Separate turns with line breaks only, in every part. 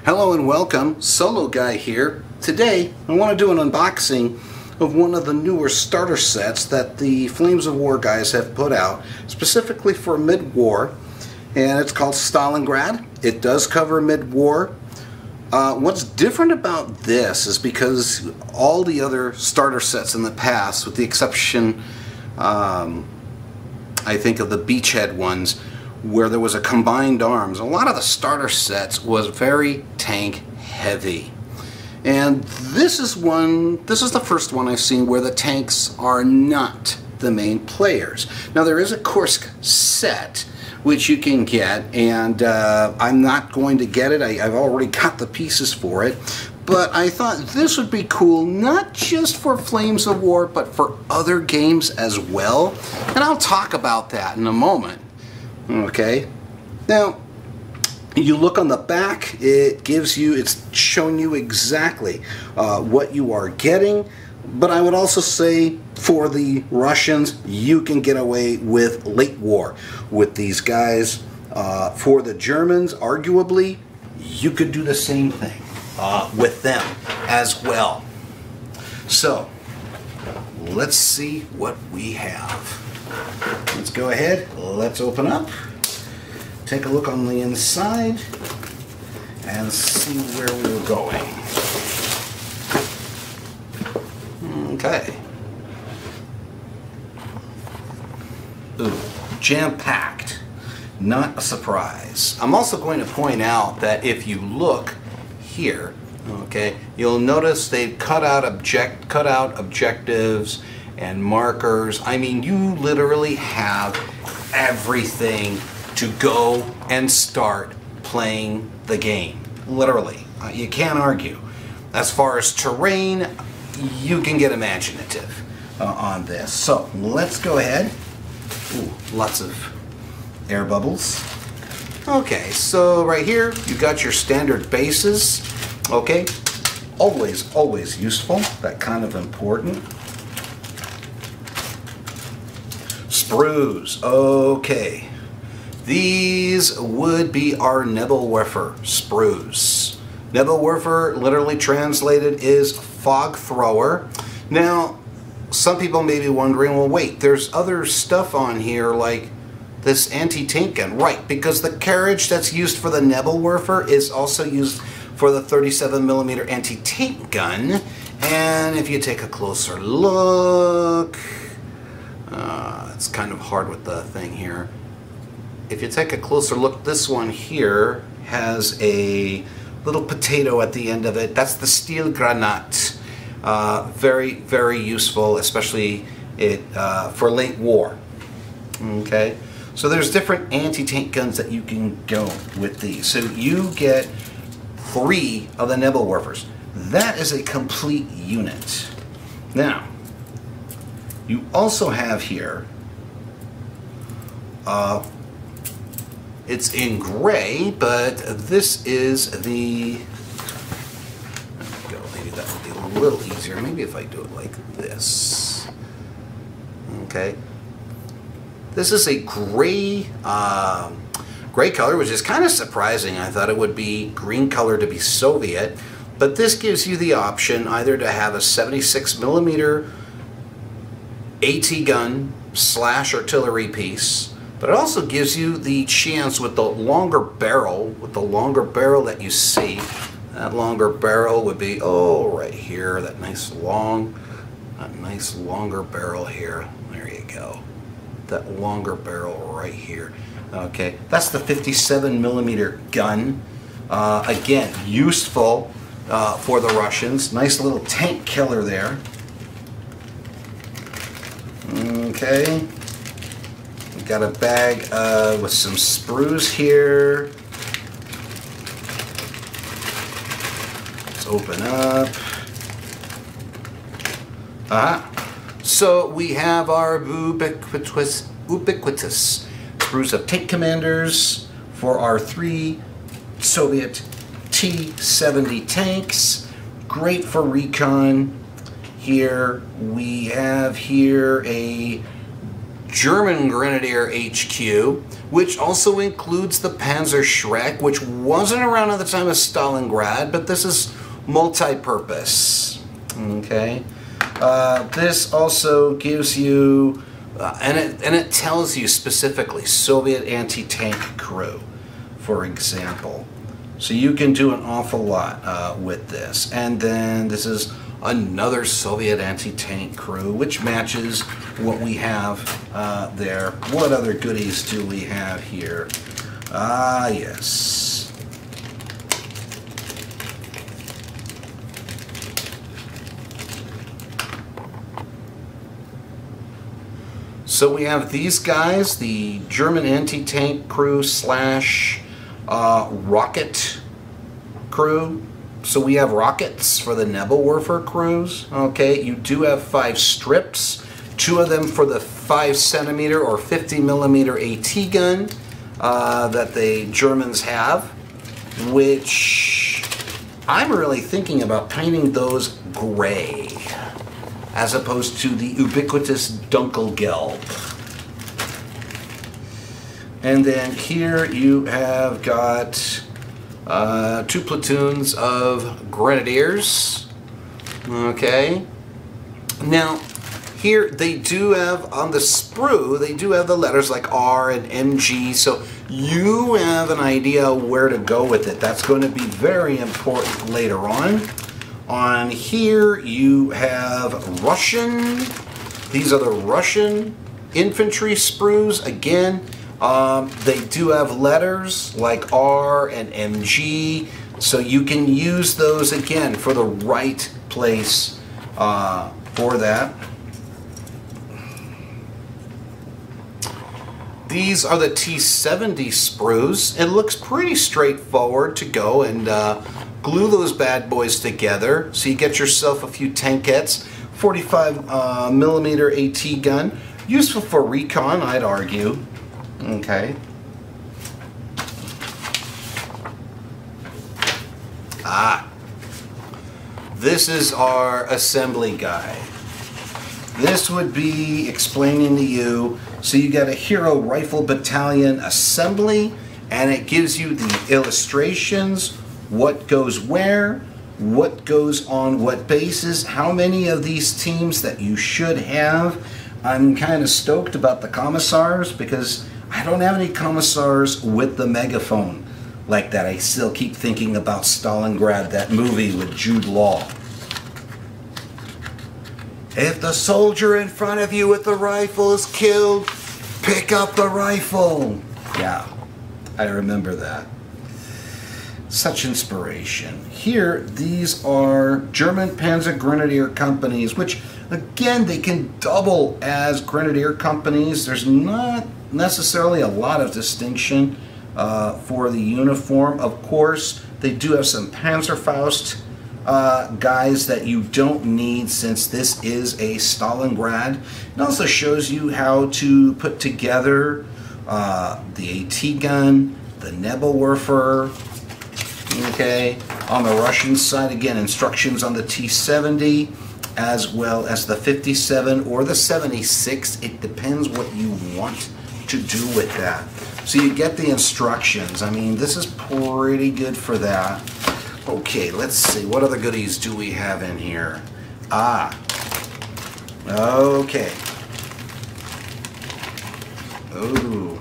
Hello and welcome, Solo Guy here. Today I want to do an unboxing of one of the newer starter sets that the Flames of War guys have put out specifically for mid-war, and it's called Stalingrad. It does cover mid-war. What's different about this is because all the other starter sets in the past, with the exception I think of the beachhead ones, where there was a combined arms, a lot of the starter sets was very tank heavy. And this is the first one I've seen where the tanks are not the main players. Now there is a Kursk set which you can get, and I'm not going to get it. I've already got the pieces for it. But I thought this would be cool, not just for Flames of War, but for other games as well. And I'll talk about that in a moment. Okay, now you look on the back, it's showing you exactly what you are getting, but I would also say for the Russians, you can get away with late war with these guys. For the Germans, arguably, you could do the same thing with them as well. So, let's see what we have. Let's go ahead, let's open up, take a look on the inside, and see where we're going. Okay. Ooh, jam-packed. Not a surprise. I'm also going to point out that if you look here, okay, you'll notice they've cut out objectives and markers. I mean, you literally have everything to go and start playing the game. Literally. You can't argue. As far as terrain, you can get imaginative on this. So, let's go ahead. Ooh, lots of air bubbles. Okay, so right here, you got your standard bases. Okay, always useful. That kind of important. Sprues. Okay, these would be our Nebelwerfer sprues. Nebelwerfer, literally translated, is fog thrower. Now, some people may be wondering, well, wait, there's other stuff on here like this anti-tank gun. Right, because the carriage that's used for the Nebelwerfer is also used for the 37mm anti-tank gun. And if you take a closer look, it's kind of hard with the thing here. If you take a closer look, this one here has a little potato at the end of it. That's the Stilgranat. Very useful, especially for late war. Okay, so there's different anti-tank guns that you can go with these. So you get 3 of the Nebelwerfers. That is a complete unit. Now, you also have here, it's in gray, but this is the, there we go, maybe that would be a little easier. Maybe if I do it like this. Okay. This is a gray, gray color, which is kind of surprising. I thought it would be green color to be Soviet, but this gives you the option either to have a 76mm AT gun / artillery piece, but it also gives you the chance with the longer barrel, that you see. That longer barrel would be, oh, right here, that nice longer barrel here. There you go. That longer barrel right here. Okay, that's the 57mm gun. Again, useful for the Russians. Nice little tank killer there. Okay, we got a bag with some sprues here. Let's open up. So we have our ubiquitous sprues of tank commanders for our 3 Soviet T-70 tanks. Great for recon. Here we have a German Grenadier HQ, which also includes the Panzerschreck, which wasn't around at the time of Stalingrad, but this is multi-purpose. Okay, this also gives you, and it tells you specifically Soviet anti-tank crew, for example. So you can do an awful lot with this. And then this is another Soviet anti-tank crew, which matches what we have there. What other goodies do we have here? Ah, yes. So we have these guys, the German anti-tank crew slash rocket crew. So we have rockets for the Nebelwerfer crews. Okay, you do have 5 strips, 2 of them for the 5cm or 50mm AT gun that the Germans have, which I'm really thinking about painting those gray as opposed to the ubiquitous Dunkelgelb. And then here you have got 2 platoons of Grenadiers. Okay. Now, here they do have, on the sprue, they do have the letters like R and MG, so you have an idea where to go with it. That's going to be very important later on. On here you have Russian. These are the Russian infantry sprues. Again, they do have letters like R and MG, so you can use those again for the right place for that. These are the T-70 sprues. It looks pretty straightforward to go and glue those bad boys together. So you get yourself a few tankettes, 45mm AT gun, useful for recon, I'd argue. Okay. This is our assembly guide. This would be explaining to you, so you got a Hero Rifle Battalion assembly, and it gives you the illustrations, what goes where, what goes on what bases, how many of these teams that you should have. I'm kind of stoked about the commissars because I don't have any commissars with the megaphone like that. I still keep thinking about Stalingrad, that movie with Jude Law. If the soldier in front of you with the rifle is killed, pick up the rifle. Yeah, I remember that. Such inspiration. Here, these are German Panzer Grenadier companies, which again, they can double as Grenadier companies. There's not necessarily a lot of distinction for the uniform. Of course, they do have some Panzerfaust guys that you don't need since this is a Stalingrad. It also shows you how to put together the AT gun, the Nebelwerfer. Okay, on the Russian side, again, instructions on the T-70 as well as the 57 or the 76. It depends what you want to do with that. So you get the instructions. I mean, this is pretty good for that. Okay, let's see. What other goodies do we have in here? Okay. Oh,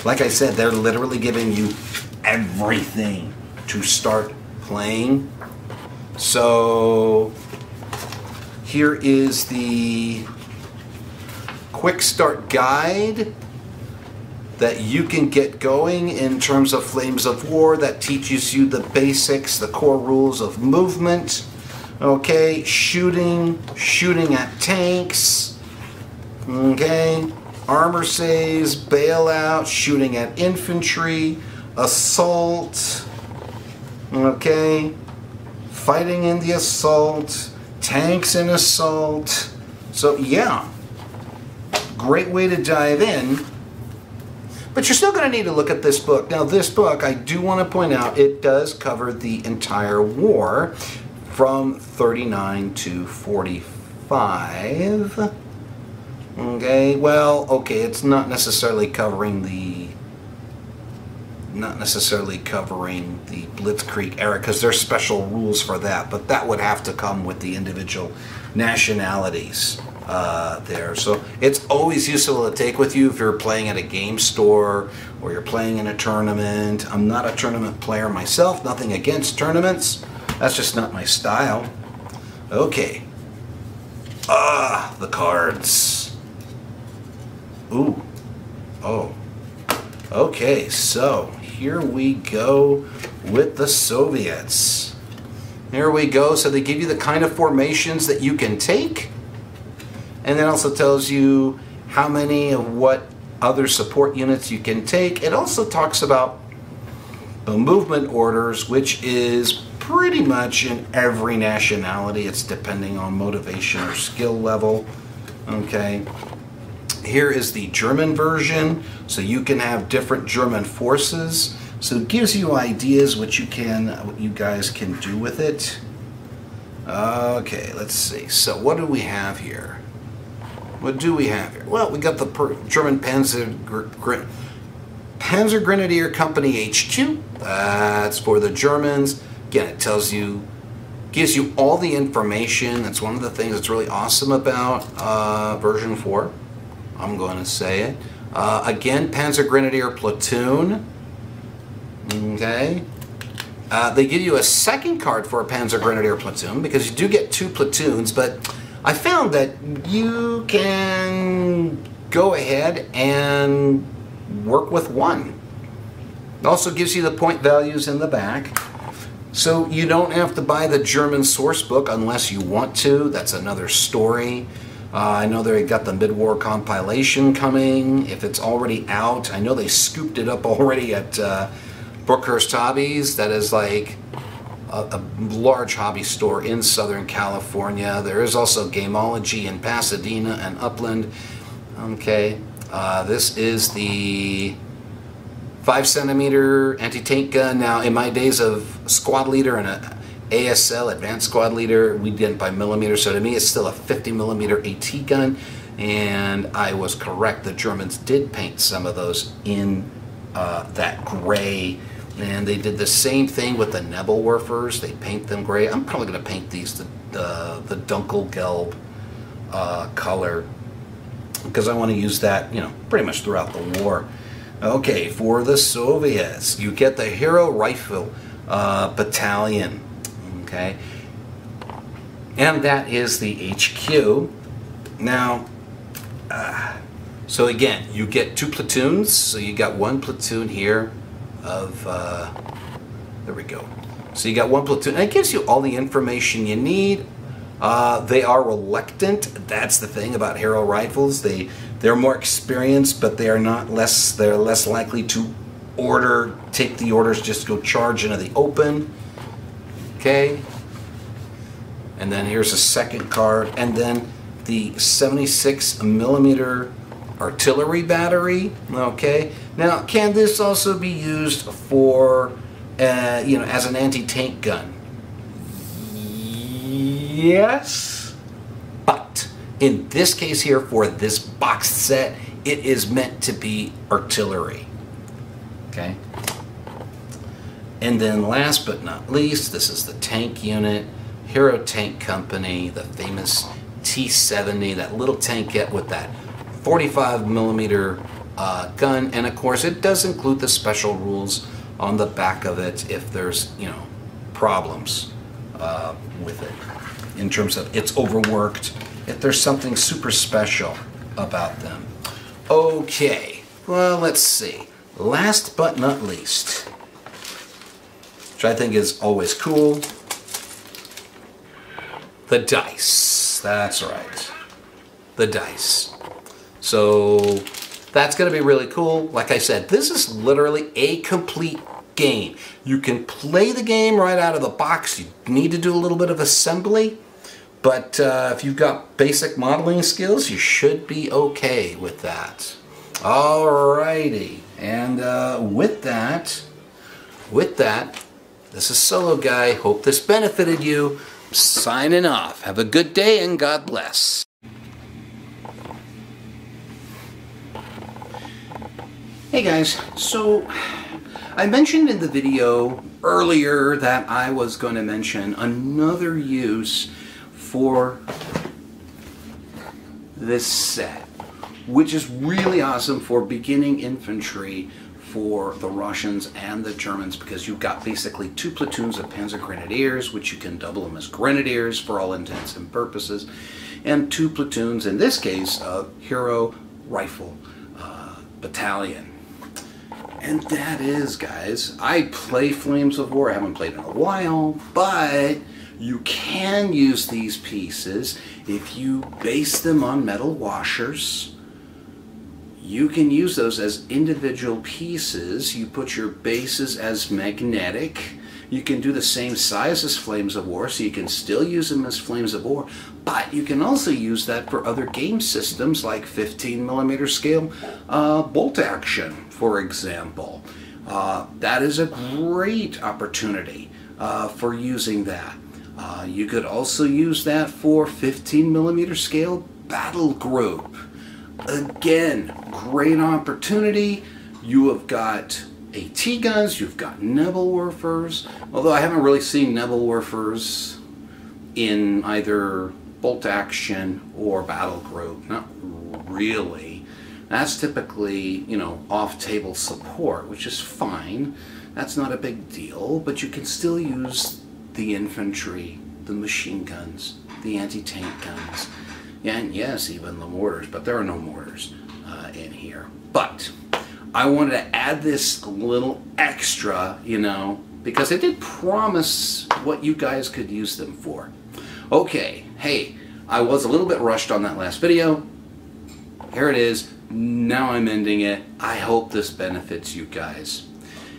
like I said, they're literally giving you everything to start playing. So here is the quick start guide that you can get going in terms of Flames of War, that teaches you the basics, the core rules of movement. Okay, shooting at tanks. Okay, armor saves, bailout, shooting at infantry, assault. Okay, fighting in the assault, tanks in assault. So yeah, great way to dive in. But you're still going to need to look at this book. Now this book, I do want to point out, it does cover the entire war from 39 to 45. Okay, well, okay, it's not necessarily covering the Blitzkrieg era, because there's special rules for that, but that would have to come with the individual nationalities there. So it's always useful to take with you if you're playing at a game store or you're playing in a tournament. I'm not a tournament player myself, nothing against tournaments. That's just not my style. Okay. The cards. Ooh. Oh. Okay, so here we go with the Soviets. Here we go. So they give you the kind of formations that you can take. And then also tells you how many of what other support units you can take. It also talks about the movement orders, which is pretty much in every nationality. It's depending on motivation or skill level. Okay. Here is the German version, so you can have different German forces. So it gives you ideas what you guys can do with it. Okay, let's see. So what do we have here? What do we have here? Well, we got the German Panzer Grenadier Company HQ. That's for the Germans. Again, it tells you, gives you all the information. That's one of the things that's really awesome about version 4. I'm going to say it. Again, Panzer Grenadier Platoon. Okay. They give you a second card for a Panzer Grenadier Platoon because you do get 2 platoons, but I found that you can go ahead and work with 1. It also gives you the point values in the back. So you don't have to buy the German source book unless you want to. That's another story. I know they got the mid-war compilation coming. If it's already out, I know they scooped it up already at Brookhurst Hobbies. That is like a large hobby store in Southern California. There is also Gameology in Pasadena and Upland. Okay, this is the 5cm anti-tank gun. Now, in my days of squad leader and a ASL, Advanced Squad Leader, we did it by millimeter, so to me it's still a 50mm AT gun, and I was correct. The Germans did paint some of those in that gray, and they did the same thing with the Nebelwerfers. They paint them gray. I'm probably going to paint these the Dunkelgelb color, because I want to use that, you know, pretty much throughout the war. Okay, for the Soviets, you get the Hero Rifle Battalion. Okay, and that is the HQ. Now, so again, you get 2 platoons. So you got 1 platoon here of, there we go. So you got 1 platoon, and it gives you all the information you need. They are reluctant. That's the thing about Hero Rifles. They're more experienced, but they are not less. They're less likely to take the orders, just go charge into the open. Okay, and then here's a second card, and then the 76mm artillery battery. Okay, now can this also be used for, you know, as an anti-tank gun? Yes, but in this case here, for this box set, it is meant to be artillery. Okay. And then last but not least, this is the tank unit, Hero Tank Company, the famous T-70, that little tankette with that 45mm gun. And of course, it does include the special rules on the back of it if there's, you know, problems with it, in terms of it's overworked, if there's something super special about them. Okay, well, let's see. Last but not least, which I think is always cool, the dice. That's right, the dice. So that's going to be really cool. Like I said, this is literally a complete game. You can play the game right out of the box. You need to do a little bit of assembly, but if you've got basic modeling skills, you should be okay with that. Alrighty, and with that, this is Solo Guy. Hope this benefited you. Signing off. Have a good day and God bless. Hey guys, so I mentioned in the video earlier that I was going to mention another use for this set, which is really awesome for beginning infantry for the Russians and the Germans, because you've got basically 2 platoons of Panzer Grenadiers, which you can double them as Grenadiers for all intents and purposes, and 2 platoons, in this case, of Hero Rifle Battalion. And that is, guys, I play Flames of War. I haven't played in a while, but you can use these pieces if you base them on metal washers. You can use those as individual pieces. You put your bases as magnetic. You can do the same size as Flames of War, so you can still use them as Flames of War, but you can also use that for other game systems like 15mm scale bolt action, for example. That is a great opportunity for using that. You could also use that for 15mm scale battle group. Again, great opportunity. You have got AT guns, you've got Nebelwerfers, although I haven't really seen Nebelwerfers in either bolt action or battle group. Not really. That's typically, you know, off-table support, which is fine. That's not a big deal, but you can still use the infantry, the machine guns, the anti-tank guns, and yes, even the mortars, but there are no mortars in here. But I wanted to add this little extra, you know, because I did promise what you guys could use them for. Okay, hey, I was a little bit rushed on that last video. Here it is. Now I'm ending it. I hope this benefits you guys.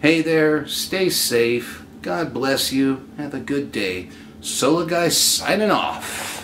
Hey there, stay safe. God bless you. Have a good day. Solo Guy signing off.